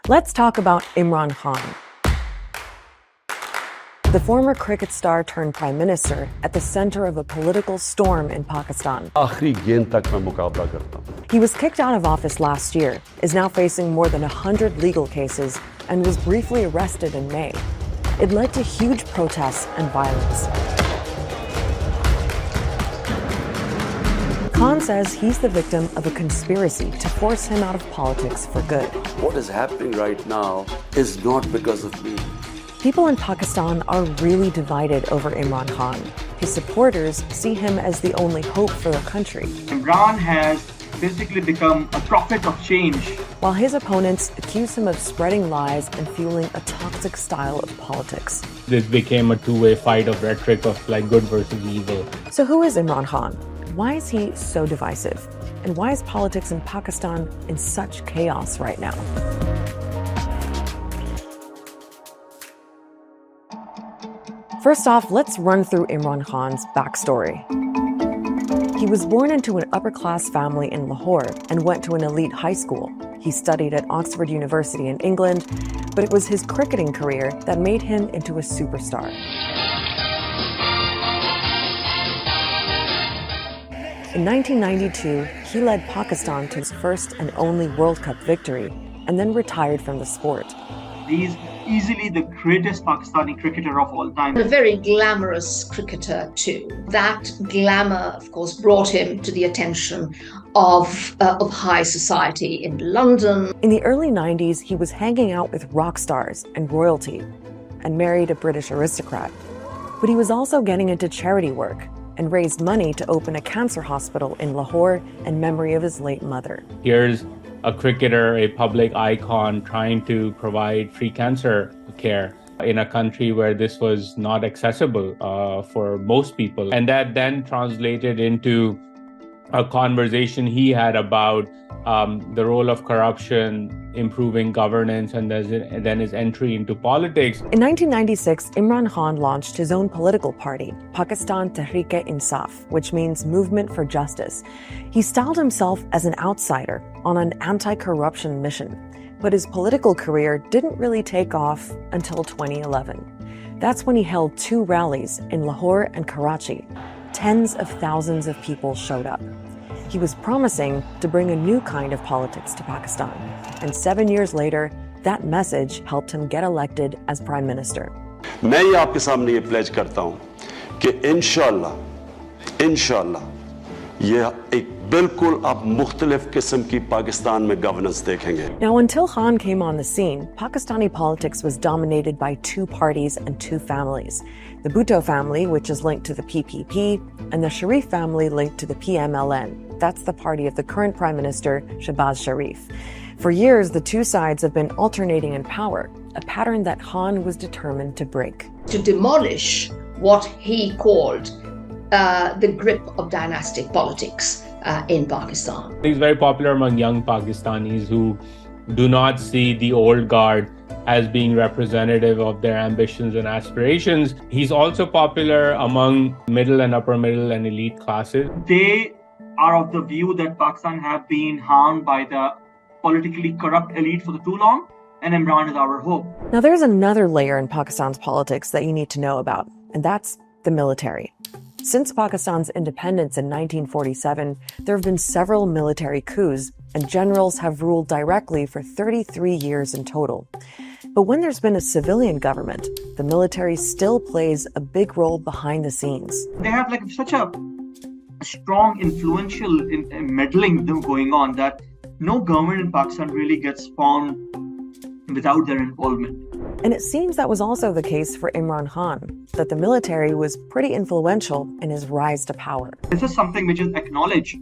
Let's talk about Imran Khan, the former cricket star turned prime minister at the center of a political storm in Pakistan. आखिरी गेंद तक मैं मुकाबला करता हूं. He was kicked out of office last year, is now facing more than 100 legal cases, and was briefly arrested in May. It led to huge protests and violence. Khan says he's the victim of a conspiracy to force him out of politics for good. What is happening right now is not because of me. People in Pakistan are really divided over Imran Khan. His supporters see him as the only hope for the country, Imran has basically become a prophet of change. while his opponents accuse him of spreading lies and fueling a toxic style of politics. This became a two-way fight of rhetoric of like good versus evil. So who is Imran Khan? Why is he so divisive? And why is politics in Pakistan in such chaos right now? First off, let's run through Imran Khan's backstory. He was born into an upper-class family in Lahore and went to an elite high school. He studied at Oxford University in England, but it was his cricketing career that made him into a superstar. In 1992, he led Pakistan to its first and only World Cup victory, and then retired from the sport. He's easily the greatest Pakistani cricketer of all time. A very glamorous cricketer too. That glamour, of course, brought him to the attention of high society in London. In the early 90s, he was hanging out with rock stars and royalty and married a British aristocrat. But he was also getting into charity work and raised money to open a cancer hospital in Lahore in memory of his late mother. Here's a cricketer, a public icon, trying to provide free cancer care in a country where this was not accessible for most people. And that then translated into a conversation he had about the role of corruption, improving governance, and then his entry into politics. In 1996, Imran Khan launched his own political party, Pakistan Tehreek-e-Insaf, which means Movement for Justice. He styled himself as an outsider on an anti-corruption mission, but his political career didn't really take off until 2011. That's when he held two rallies in Lahore and Karachi. Tens of thousands of people showed up. He was promising to bring a new kind of politics to Pakistan. And 7 years later, that message helped him get elected as prime minister. मैं ये आपके सामने ये pledge करता हूं कि इंशाल्लाह ये एक बिल्कुल आप मुख्तलिफ किस्म की पाकिस्तान में गवर्नेंस देखेंगे. Now, until Khan came on the scene, Pakistani politics was dominated by two parties and two families. The Bhutto family, which is linked to the PPP, and the Sharif family linked to the PMLN. That's the party of the current Prime Minister, Shehbaz Sharif. For years, the two sides have been alternating in power, a pattern that Khan was determined to break. To demolish what he called the grip of dynastic politics in Pakistan. He's very popular among young Pakistanis who do not see the old guard as being representative of their ambitions and aspirations. He's also popular among middle and upper middle and elite classes. They are of the view that Pakistan have been harmed by the politically corrupt elite for too long, and Imran is our hope. Now, there's another layer in Pakistan's politics that you need to know about, and that's the military. Since Pakistan's independence in 1947, there have been several military coups, and generals have ruled directly for 33 years in total. But when there's been a civilian government, the military still plays a big role behind the scenes. They have like such a strong, influential meddling going on that no government in Pakistan really gets formed without their involvement. And it seems that was also the case for Imran Khan, that the military was pretty influential in his rise to power. This is something which is acknowledged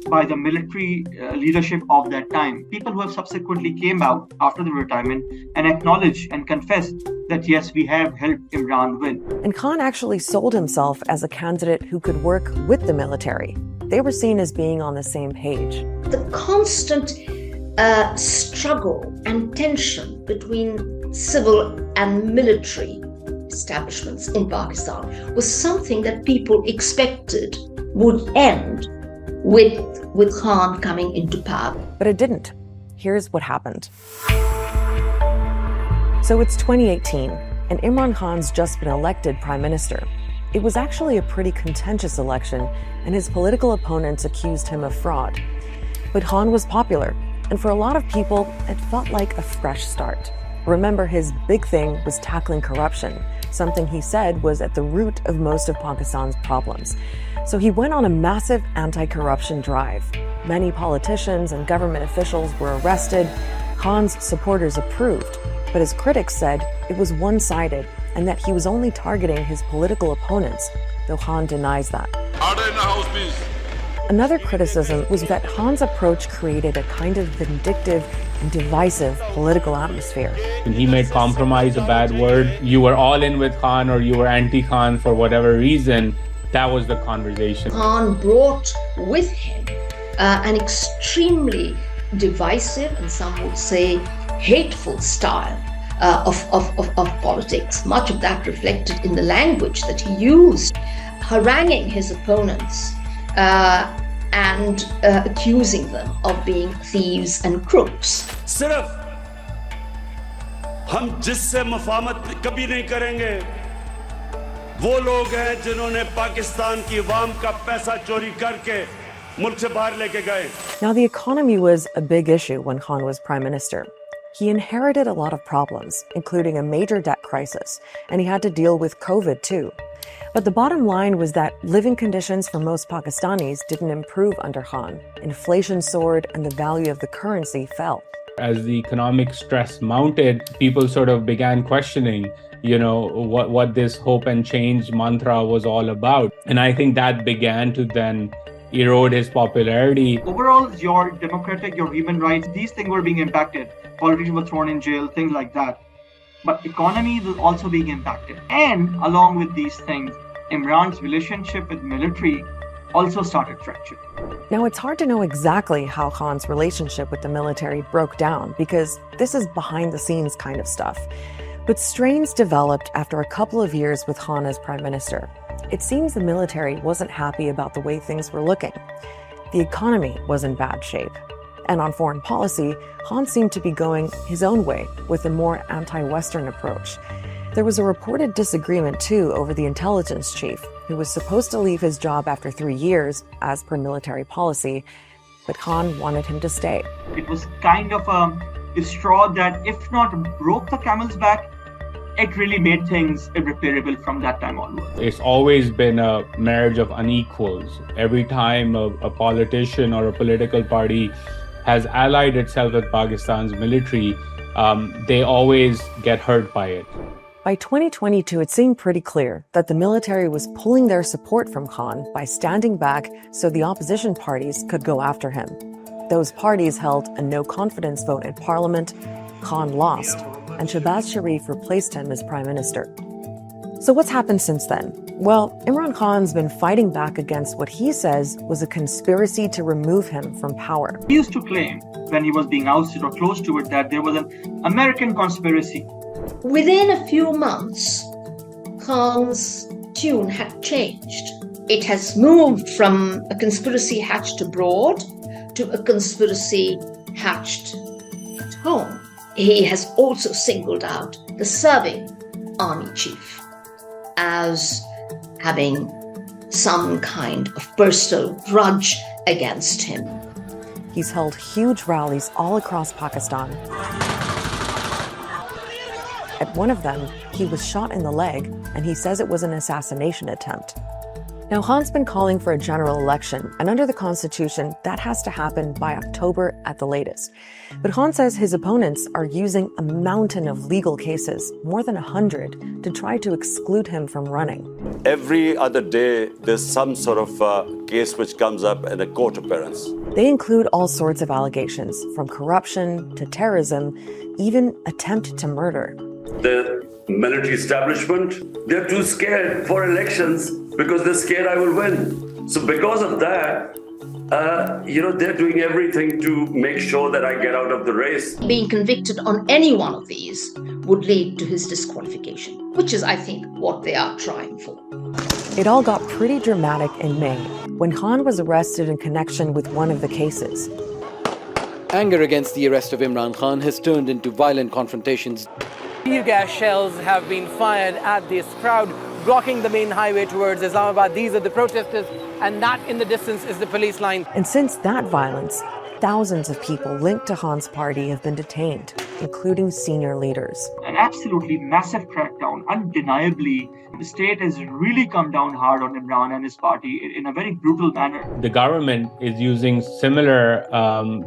by the military leadership of that time. People who have subsequently came out after the retirement and acknowledged and confessed that yes, we have helped Imran win. And Khan actually sold himself as a candidate who could work with the military. They were seen as being on the same page. The constant struggle and tension between civil and military establishments in Pakistan was something that people expected would end with Khan coming into power. But it didn't. Here's what happened. So it's 2018, and Imran Khan's just been elected prime minister. It was actually a pretty contentious election, and his political opponents accused him of fraud. But Khan was popular, and for a lot of people, it felt like a fresh start. Remember, his big thing was tackling corruption, something he said was at the root of most of Pakistan's problems. So he went on a massive anti-corruption drive. Many politicians and government officials were arrested. Khan's supporters approved, but his critics said it was one-sided and that he was only targeting his political opponents, though Khan denies that. Order in the house, please. Another criticism was that Khan's approach created a kind of vindictive and divisive political atmosphere. When he made compromise a bad word, you were all in with Khan or you were anti-Khan for whatever reason, that was the conversation. Khan brought with him an extremely divisive and some would say hateful style of politics. Much of that reflected in the language that he used, haranguing his opponents and accusing them of being thieves and crooks. सिर्फ हम जिससे मुफाहमत कभी नहीं करेंगे वो लोग हैं जिन्होंने पाकिस्तान की अवाम का पैसा चोरी करके मुल्क से बाहर लेके गए. Now, the economy was a big issue when Khan was prime minister. He inherited a lot of problems, including a major debt crisis, and he had to deal with COVID too. But the bottom line was that living conditions for most Pakistanis didn't improve under Khan. Inflation soared and the value of the currency fell. As the economic stress mounted, people sort of began questioning, what this hope and change mantra was all about. And I think that began to then erode his popularity. Overall, your democratic, your human rights, these things were being impacted. Politicians were thrown in jail, things like that. But economy was also being impacted. And along with these things, Imran's relationship with military also started fracturing. Now, it's hard to know exactly how Khan's relationship with the military broke down because this is behind the scenes kind of stuff. But strains developed after a couple of years with Khan as prime minister. It seems the military wasn't happy about the way things were looking. The economy was in bad shape. And on foreign policy, Khan seemed to be going his own way with a more anti-Western approach. There was a reported disagreement, too, over the intelligence chief, who was supposed to leave his job after 3 years, as per military policy, but Khan wanted him to stay. It was kind of a straw that, if not broke the camel's back, it really made things irreparable from that time onward. It's always been a marriage of unequals. Every time a politician or a political party has allied itself with Pakistan's military, they always get hurt by it. By 2022, it seemed pretty clear that the military was pulling their support from Khan by standing back so the opposition parties could go after him. Those parties held a no-confidence vote in parliament, Khan lost, and Shehbaz Sharif replaced him as prime minister. So what's happened since then? Well, Imran Khan's been fighting back against what he says was a conspiracy to remove him from power. He used to claim, when he was being ousted or close to it, that there was an American conspiracy. Within a few months, Khan's tune had changed. It has moved from a conspiracy hatched abroad to a conspiracy hatched at home. He has also singled out the serving army chief as having some kind of personal grudge against him. He's held huge rallies all across Pakistan. At one of them, he was shot in the leg, and he says it was an assassination attempt. Now, Khan's been calling for a general election, and under the constitution, that has to happen by October at the latest. But Khan says his opponents are using a mountain of legal cases, more than 100, to try to exclude him from running. Every other day, there's some sort of case which comes up in a court appearance. They include all sorts of allegations, from corruption to terrorism, even attempt to murder. The military establishment, they're too scared for elections because they're scared I will win. So because of that, they're doing everything to make sure that I get out of the race. Being convicted on any one of these would lead to his disqualification, which is, I think, what they are trying for. It all got pretty dramatic in May, when Khan was arrested in connection with one of the cases. Anger against the arrest of Imran Khan has turned into violent confrontations. Tear gas shells have been fired at this crowd, blocking the main highway towards Islamabad. These are the protesters, and that in the distance is the police line. And since that violence, thousands of people linked to Khan's party have been detained, including senior leaders. An absolutely massive crackdown. Undeniably, the state has really come down hard on Imran and his party in a very brutal manner. The government is using similar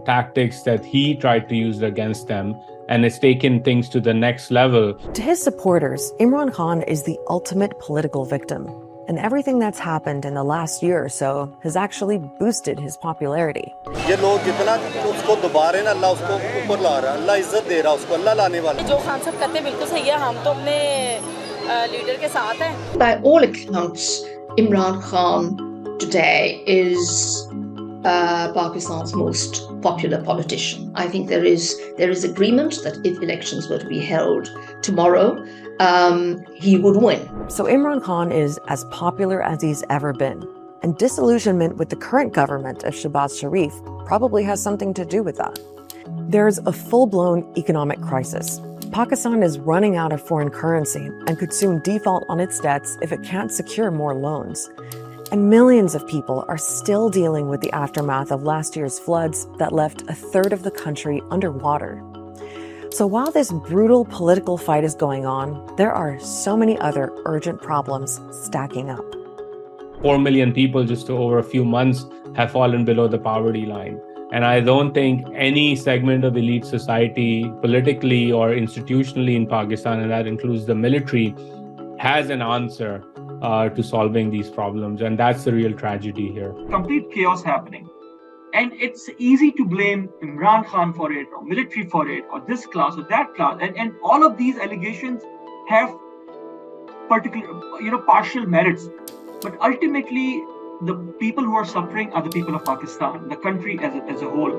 tactics that he tried to use against them, and it's taken things to the next level. To his supporters, Imran Khan is the ultimate political victim. And everything that's happened in the last year or so has actually boosted his popularity. ये लोग जितना उसको दोबारा ना अल्लाह उसको ऊपर ला रहा है, अल्लाह इज्जत दे रहा है उसको, अल्लाह लाने वाला है। जो खान साहब कहते हैं बिल्कुल सही है, हम तो अपने लीडर के साथ हैं। By all accounts, Imran Khan today is Pakistan's most popular politician. I think there is agreement that if elections were to be held tomorrow, he would win. So Imran Khan is as popular as he's ever been. And disillusionment with the current government of Shehbaz Sharif probably has something to do with that. There's a full-blown economic crisis. Pakistan is running out of foreign currency and could soon default on its debts if it can't secure more loans. And millions of people are still dealing with the aftermath of last year's floods that left a third of the country underwater. So while this brutal political fight is going on, there are so many other urgent problems stacking up. 4 million people just over a few months have fallen below the poverty line. And I don't think any segment of elite society, politically or institutionally in Pakistan, and that includes the military, has an answer to solving these problems. And that's the real tragedy here. Complete chaos happening. And it's easy to blame Imran Khan for it, or military for it, or this class or that class. And all of these allegations have partial merits. But ultimately, the people who are suffering are the people of Pakistan, the country as a whole.